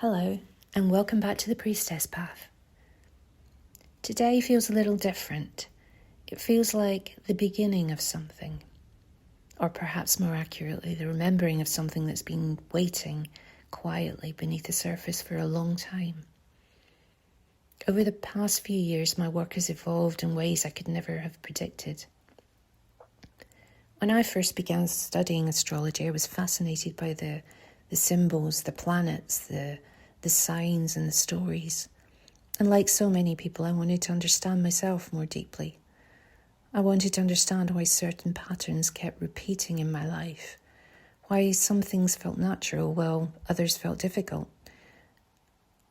Hello, and welcome back to the Priestess Path. Today feels a little different. It feels like the beginning of something, or perhaps more accurately, the remembering of something that's been waiting quietly beneath the surface for a long time. Over the past few years, my work has evolved in ways I could never have predicted. When I first began studying astrology, I was fascinated by the symbols, the planets, the signs and the stories. And like so many people, I wanted to understand myself more deeply. I wanted to understand why certain patterns kept repeating in my life, why some things felt natural while others felt difficult,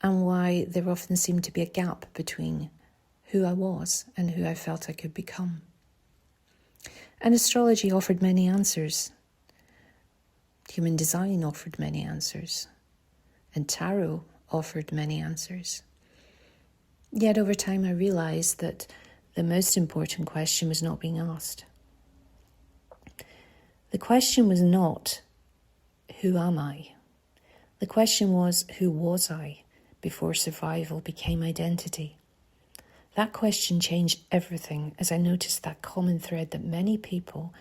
and why there often seemed to be a gap between who I was and who I felt I could become. And astrology offered many answers. Human design offered many answers, and tarot offered many answers. Yet over time I realised that the most important question was not being asked. The question was not, who am I? The question was, who was I before survival became identity? That question changed everything as I noticed that common thread that many people,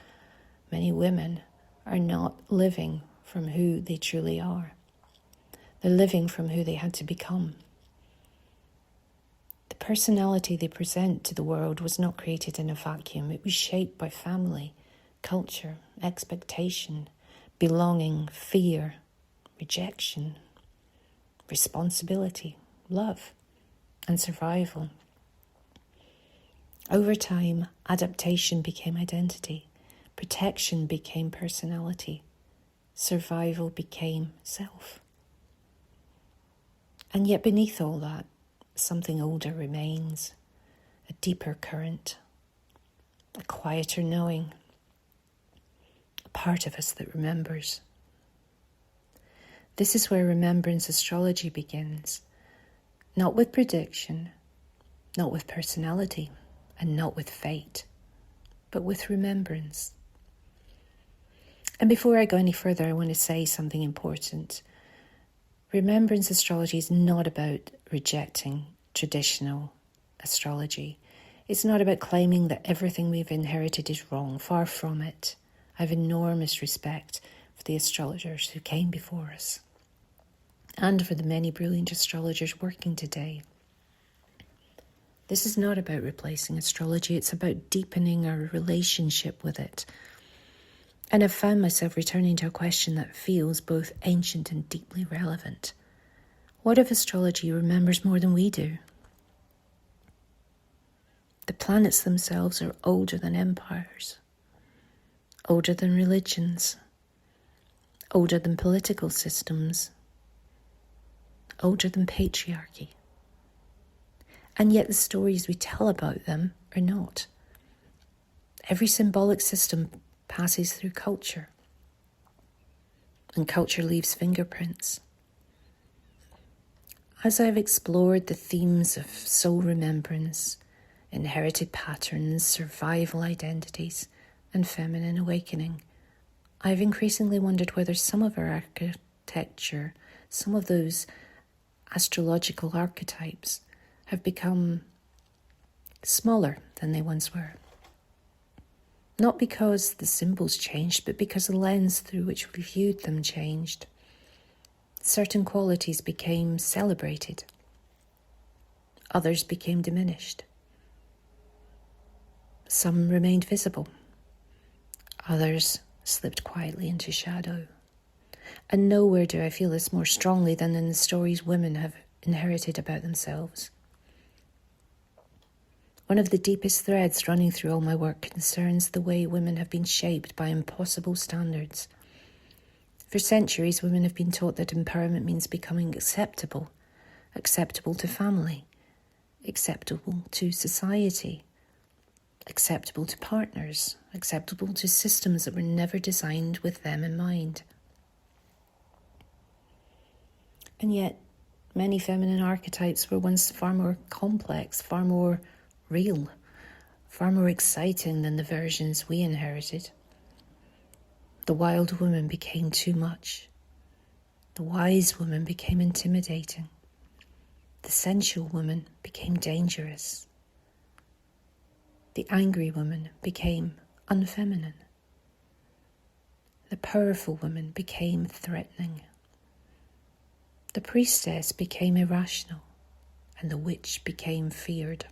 many women, are not living from who they truly are. They're living from who they had to become. The personality they present to the world was not created in a vacuum. It was shaped by family, culture, expectation, belonging, fear, rejection, responsibility, love, and survival. Over time, adaptation became identity. Protection became personality. Survival became self. And yet beneath all that, something older remains, a deeper current, a quieter knowing, a part of us that remembers. This is where Remembrance Astrology begins, not with prediction, not with personality, and not with fate, but with remembrance. And before I go any further, I want to say something important. Remembrance Astrology is not about rejecting traditional astrology. It's not about claiming that everything we've inherited is wrong. Far from it. I have enormous respect for the astrologers who came before us, and for the many brilliant astrologers working today. This is not about replacing astrology. It's about deepening our relationship with it. And I've found myself returning to a question that feels both ancient and deeply relevant. What if astrology remembers more than we do? The planets themselves are older than empires, older than religions, older than political systems, older than patriarchy. And yet the stories we tell about them are not. Every symbolic system passes through culture, and culture leaves fingerprints. As I've explored the themes of soul remembrance, inherited patterns, survival identities, and feminine awakening, I've increasingly wondered whether some of our architecture, some of those astrological archetypes, have become smaller than they once were. Not because the symbols changed, but because the lens through which we viewed them changed. Certain qualities became celebrated. Others became diminished. Some remained visible. Others slipped quietly into shadow. And nowhere do I feel this more strongly than in the stories women have inherited about themselves. One of the deepest threads running through all my work concerns the way women have been shaped by impossible standards. For centuries, women have been taught that empowerment means becoming acceptable to family, acceptable to society, acceptable to partners, acceptable to systems that were never designed with them in mind. And yet, many feminine archetypes were once far more complex, far more real, far more exciting than the versions we inherited. The wild woman became too much. The wise woman became intimidating. The sensual woman became dangerous. The angry woman became unfeminine. The powerful woman became threatening. The priestess became irrational, and the witch became feared.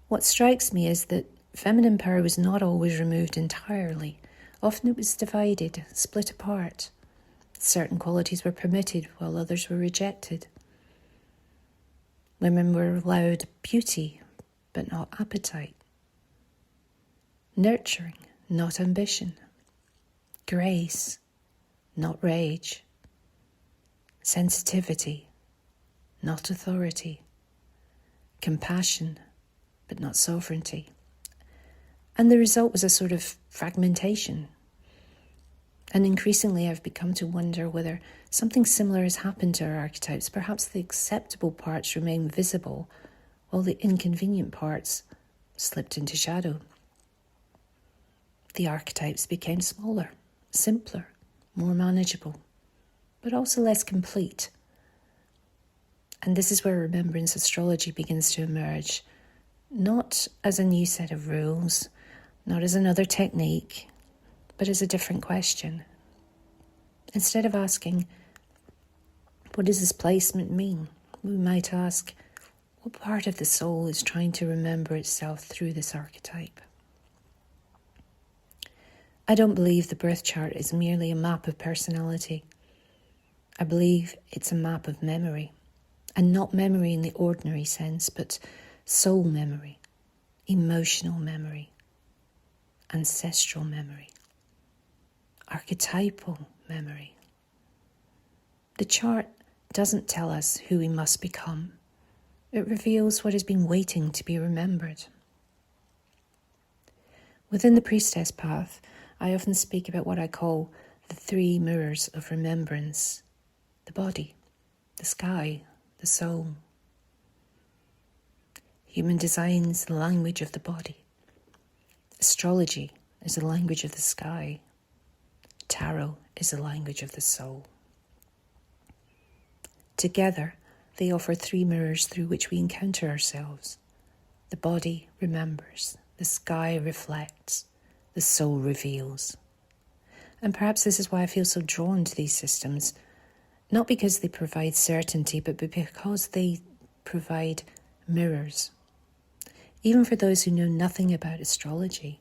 What strikes me is that feminine power was not always removed entirely. Often it was divided, split apart. Certain qualities were permitted while others were rejected. Women were allowed beauty, but not appetite. Nurturing, not ambition. Grace, not rage. Sensitivity, not authority. Compassion, but not sovereignty. And the result was a sort of fragmentation. And increasingly I've become to wonder whether something similar has happened to our archetypes. Perhaps the acceptable parts remain visible, while the inconvenient parts slipped into shadow. The archetypes became smaller, simpler, more manageable, but also less complete. And this is where Remembrance Astrology begins to emerge, not as a new set of rules, not as another technique, but as a different question. Instead of asking, what does this placement mean? We might ask, what part of the soul is trying to remember itself through this archetype? I don't believe the birth chart is merely a map of personality. I believe it's a map of memory, and not memory in the ordinary sense, but soul memory, emotional memory, ancestral memory, archetypal memory. The chart doesn't tell us who we must become. It reveals what has been waiting to be remembered. Within the Priestess Path, I often speak about what I call the three mirrors of remembrance: the body, the sky, the soul. Human design is the language of the body. Astrology is the language of the sky. Tarot is the language of the soul. Together, they offer three mirrors through which we encounter ourselves. The body remembers, the sky reflects, the soul reveals. And perhaps this is why I feel so drawn to these systems, not because they provide certainty, but because they provide mirrors. Even for those who know nothing about astrology,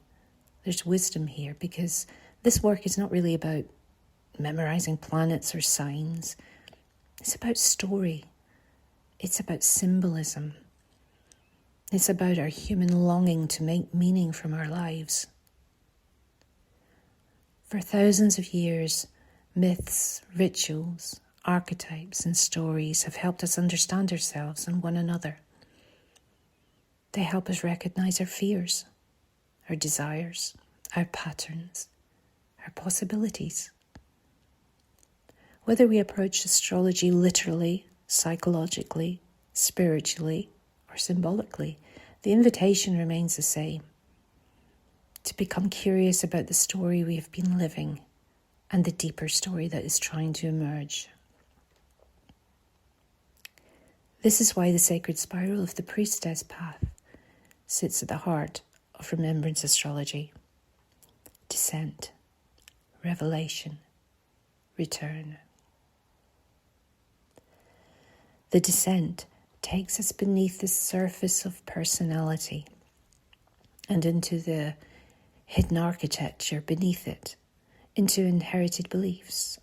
there's wisdom here, because this work is not really about memorizing planets or signs. It's about story. It's about symbolism. It's about our human longing to make meaning from our lives. For thousands of years, myths, rituals, archetypes, and stories have helped us understand ourselves and one another. They help us recognize our fears, our desires, our patterns, our possibilities. Whether we approach astrology literally, psychologically, spiritually, or symbolically, the invitation remains the same: to become curious about the story we have been living and the deeper story that is trying to emerge. This is why the sacred spiral of the Priestess Path sits at the heart of Remembrance Astrology. Descent, revelation, return. The descent takes us beneath the surface of personality and into the hidden architecture beneath it, into inherited beliefs,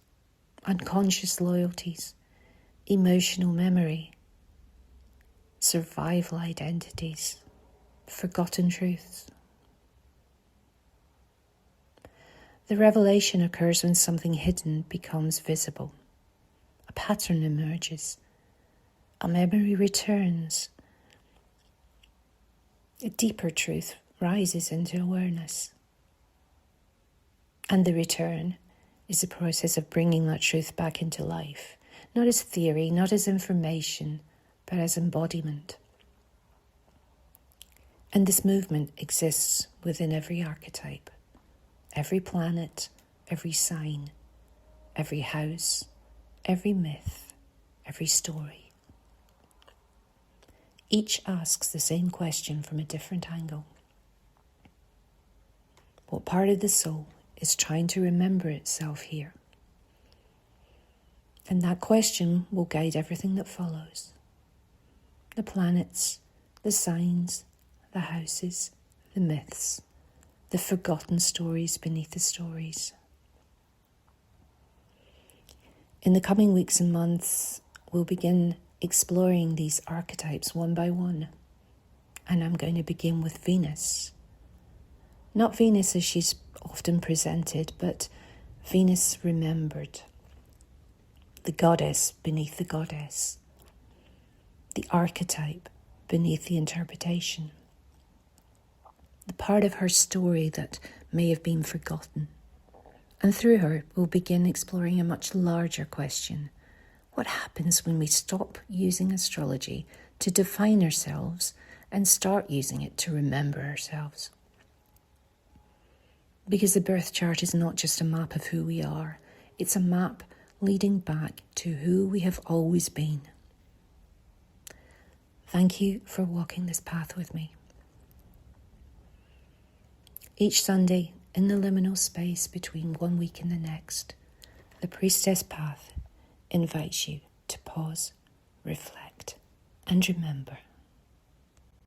unconscious loyalties, emotional memory, survival identities, forgotten truths. The revelation occurs when something hidden becomes visible. A pattern emerges. A memory returns. A deeper truth rises into awareness. And the return is the process of bringing that truth back into life, not as theory, not as information, but as embodiment. And this movement exists within every archetype, every planet, every sign, every house, every myth, every story. Each asks the same question from a different angle. What part of the soul is trying to remember itself here? And that question will guide everything that follows. The planets, the signs, the houses, the myths, the forgotten stories beneath the stories. In the coming weeks and months, we'll begin exploring these archetypes one by one. And I'm going to begin with Venus. Not Venus as she's often presented, but Venus remembered. The goddess beneath the goddess. The archetype beneath the interpretation. The part of her story that may have been forgotten. And through her, we'll begin exploring a much larger question. What happens when we stop using astrology to define ourselves and start using it to remember ourselves? Because the birth chart is not just a map of who we are, it's a map leading back to who we have always been. Thank you for walking this path with me. Each Sunday, in the liminal space between one week and the next, the Priestess Path invites you to pause, reflect, and remember.